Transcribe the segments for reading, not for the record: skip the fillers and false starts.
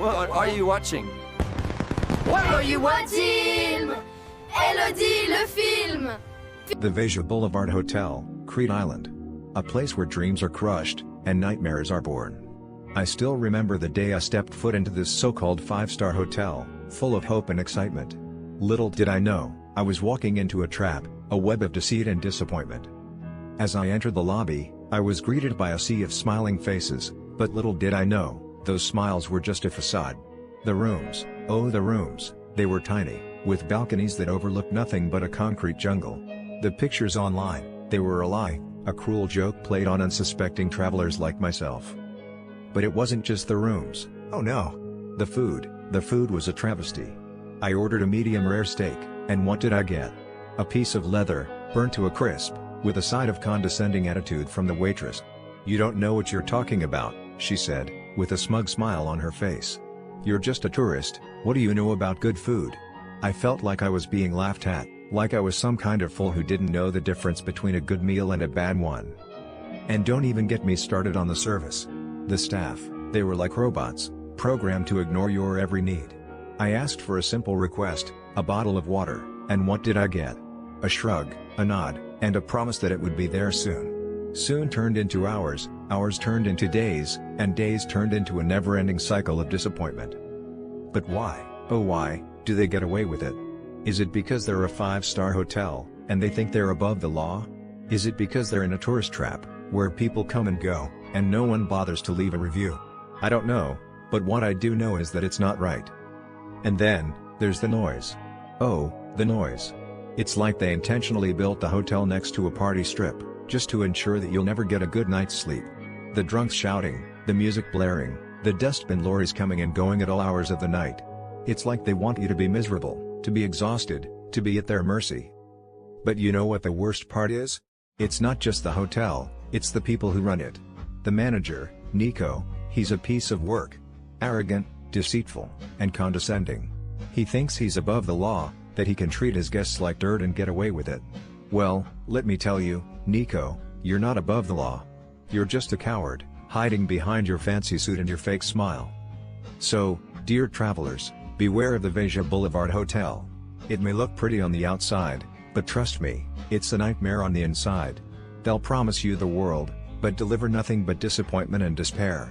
What are you watching? What are you watching? Elodie, le film! The Vasia Boulevard Hotel, Crete Island. A place where dreams are crushed, and nightmares are born. I still remember the day I stepped foot into this so-called five-star hotel, full of hope and excitement. Little did I know, I was walking into a trap, a web of deceit and disappointment. As I entered the lobby, I was greeted by a sea of smiling faces, but little did I know, those smiles were just a facade. The rooms, oh the rooms, they were tiny, with balconies that overlooked nothing but a concrete jungle. The pictures online, they were a lie, a cruel joke played on unsuspecting travelers like myself. But it wasn't just the rooms, oh no. The food was a travesty. I ordered a medium rare steak, and what did I get? A piece of leather, burnt to a crisp, with a side of condescending attitude from the waitress. "You don't know what you're talking about," she said, with a smug smile on her face. "You're just a tourist, what do you know about good food?" I felt like I was being laughed at, like I was some kind of fool who didn't know the difference between a good meal and a bad one. And don't even get me started on the service. The staff, they were like robots, programmed to ignore your every need. I asked for a simple request, a bottle of water, and what did I get? A shrug, a nod, and a promise that it would be there soon. Soon turned into hours, hours turned into days, and days turned into a never-ending cycle of disappointment. But why, oh why, do they get away with it? Is it because they're a five-star hotel, and they think they're above the law? Is it because they're in a tourist trap, where people come and go, and no one bothers to leave a review? I don't know, but what I do know is that it's not right. And then, there's the noise. Oh, the noise. It's like they intentionally built the hotel next to a party strip, just to ensure that you'll never get a good night's sleep. The drunks shouting, the music blaring, the dustbin lorries coming and going at all hours of the night. It's like they want you to be miserable, to be exhausted, to be at their mercy. But you know what the worst part is? It's not just the hotel, it's the people who run it. The manager, Nico, he's a piece of work. Arrogant, deceitful, and condescending. He thinks he's above the law, that he can treat his guests like dirt and get away with it. Well, let me tell you, Nico, you're not above the law. You're just a coward, hiding behind your fancy suit and your fake smile. So, dear travelers, beware of the Vasia Boulevard Hotel. It may look pretty on the outside, but trust me, it's a nightmare on the inside. They'll promise you the world, but deliver nothing but disappointment and despair.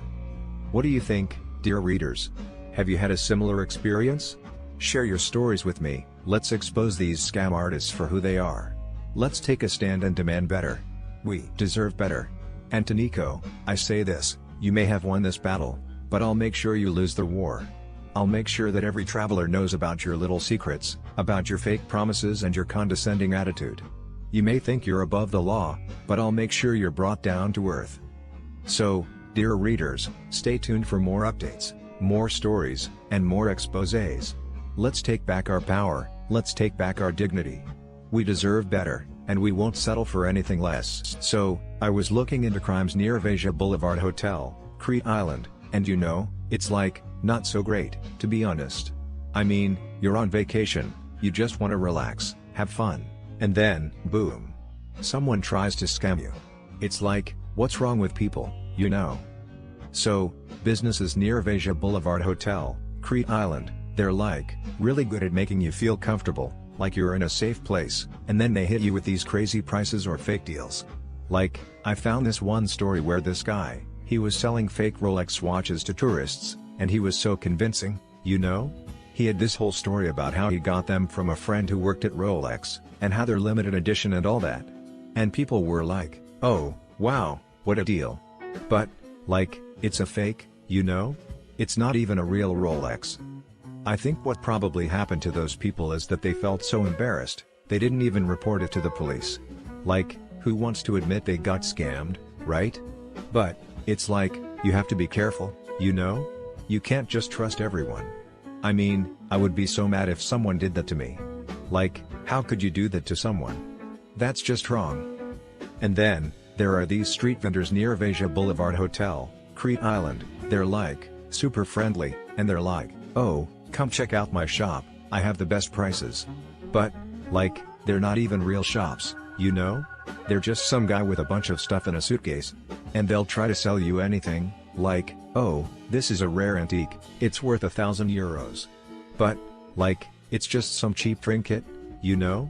What do you think, dear readers? Have you had a similar experience? Share your stories with me, let's expose these scam artists for who they are. Let's take a stand and demand better. We deserve better. And to Nico, I say this, you may have won this battle, but I'll make sure you lose the war. I'll make sure that every traveler knows about your little secrets, about your fake promises and your condescending attitude. You may think you're above the law, but I'll make sure you're brought down to earth. So, dear readers, stay tuned for more updates, more stories, and more exposés. Let's take back our power, let's take back our dignity. We deserve better, and we won't settle for anything less. So, I was looking into crimes near Vasia Boulevard Hotel, Crete Island, and you know, it's like, not so great, to be honest. I mean, you're on vacation, you just want to relax, have fun, and then, boom. Someone tries to scam you. It's like, what's wrong with people, you know? So, businesses near Vasia Boulevard Hotel, Crete Island, they're like, really good at making you feel comfortable, like you're in a safe place, and then they hit you with these crazy prices or fake deals. Like, I found this one story where this guy, he was selling fake Rolex watches to tourists, and he was so convincing, you know? He had this whole story about how he got them from a friend who worked at Rolex, and how they're limited edition and all that. And people were like, oh, wow, what a deal. But, like, it's a fake, you know? It's not even a real Rolex. I think what probably happened to those people is that they felt so embarrassed, they didn't even report it to the police. Like, who wants to admit they got scammed, right? But, it's like, you have to be careful, you know? You can't just trust everyone. I mean, I would be so mad if someone did that to me. Like, how could you do that to someone? That's just wrong. And then, there are these street vendors near Vasia Boulevard Hotel, Crete Island, they're like, super friendly, and they're like, oh, come check out my shop, I have the best prices. But, like, they're not even real shops, you know? They're just some guy with a bunch of stuff in a suitcase. And they'll try to sell you anything, like, "Oh, this is a rare antique, it's worth €1,000. But, like, it's just some cheap trinket, you know?"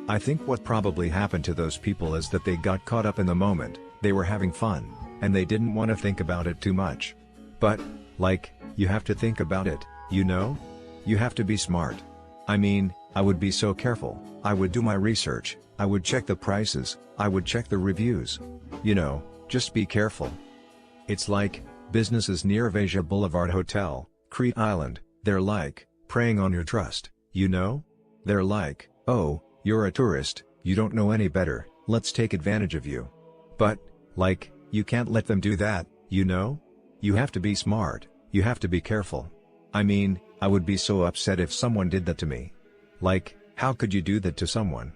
I think what probably happened to those people is that they got caught up in the moment, they were having fun, and they didn't want to think about it too much. But, like, you have to think about it, you know? You have to be smart. I mean, I would be so careful, I would do my research, I would check the prices, I would check the reviews. You know, just be careful. It's like, businesses near Vasia Boulevard Hotel, Crete Island, they're like, preying on your trust, you know? They're like, "Oh, you're a tourist, you don't know any better, let's take advantage of you." But, like, you can't let them do that, you know? You have to be smart, you have to be careful. I mean, I would be so upset if someone did that to me. Like, how could you do that to someone?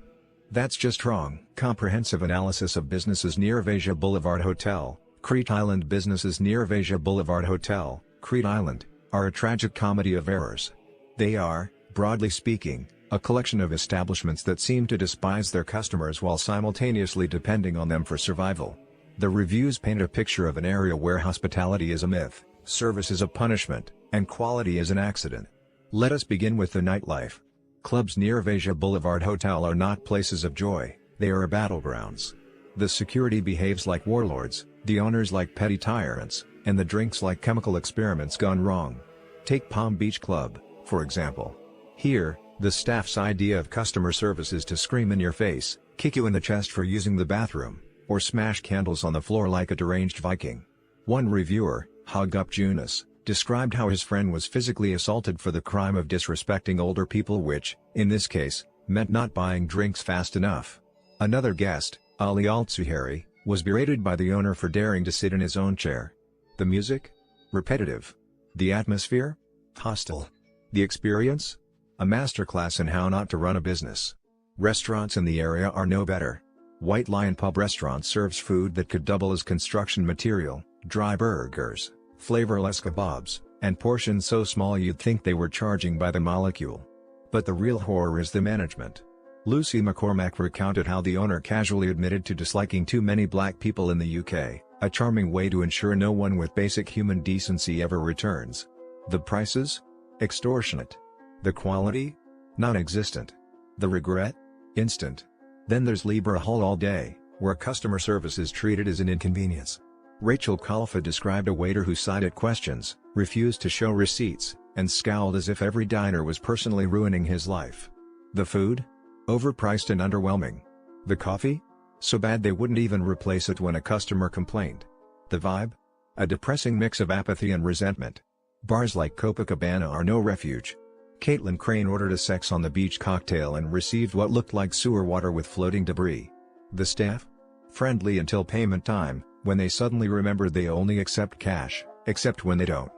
That's just wrong. Comprehensive analysis of businesses near Vasia Boulevard Hotel, Crete Island. Businesses near Vasia Boulevard Hotel, Crete Island, are a tragic comedy of errors. They are, broadly speaking, a collection of establishments that seem to despise their customers while simultaneously depending on them for survival. The reviews paint a picture of an area where hospitality is a myth, service is a punishment, and quality is an accident. Let us begin with the nightlife. Clubs near Vasia Boulevard Hotel are not places of joy, they are battlegrounds. The security behaves like warlords, the owners like petty tyrants, and the drinks like chemical experiments gone wrong. Take Palm Beach Club, for example. Here, the staff's idea of customer service is to scream in your face, kick you in the chest for using the bathroom, or smash candles on the floor like a deranged Viking. One reviewer, Hog Up Junis, described how his friend was physically assaulted for the crime of disrespecting older people, which, in this case, meant not buying drinks fast enough. Another guest, Ali Altsuhari, was berated by the owner for daring to sit in his own chair. The music? Repetitive. The atmosphere? Hostile. The experience? A masterclass in how not to run a business. Restaurants in the area are no better. White Lion Pub Restaurant serves food that could double as construction material, dry burgers, flavorless kebabs, and portions so small you'd think they were charging by the molecule. But the real horror is the management. Lucy McCormack recounted how the owner casually admitted to disliking too many black people in the UK, a charming way to ensure no one with basic human decency ever returns. The prices? Extortionate. The quality? Non-existent. The regret? Instant. Then there's Libra Hall all day, where customer service is treated as an inconvenience. Rachel Khalifa described a waiter who sighed at questions, refused to show receipts, and scowled as if every diner was personally ruining his life. The food? Overpriced and underwhelming. The coffee? So bad they wouldn't even replace it when a customer complained. The vibe? A depressing mix of apathy and resentment. Bars like Copacabana are no refuge. Caitlin Crane ordered a Sex on the Beach cocktail and received what looked like sewer water with floating debris. The staff? Friendly until payment time, when they suddenly remembered they only accept cash, except when they don't.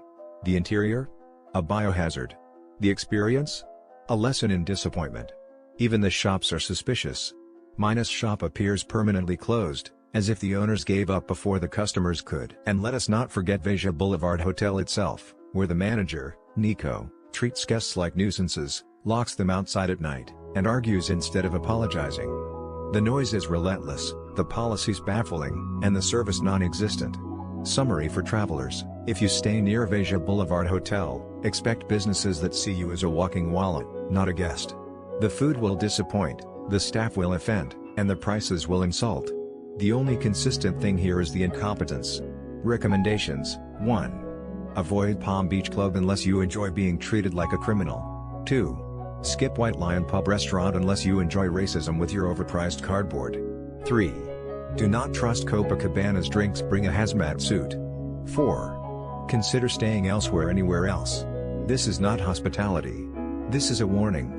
The interior? A biohazard. The experience? A lesson in disappointment. Even the shops are suspicious. Minus shop appears permanently closed, as if the owners gave up before the customers could. And let us not forget Vasia Boulevard Hotel itself, where the manager, Nico, treats guests like nuisances, locks them outside at night, and argues instead of apologizing. The noise is relentless, the policies baffling, and the service non-existent. Summary for travelers: if you stay near Vasia Boulevard Hotel, expect businesses that see you as a walking wallet, not a guest. The food will disappoint, the staff will offend, and the prices will insult. The only consistent thing here is the incompetence. Recommendations: 1. Avoid Palm Beach Club unless you enjoy being treated like a criminal. 2. Skip White Lion Pub Restaurant unless you enjoy racism with your overpriced cardboard. 3. Do not trust Copacabana's drinks, bring a hazmat suit. 4. Consider staying elsewhere anywhere else. This is not hospitality. This is a warning.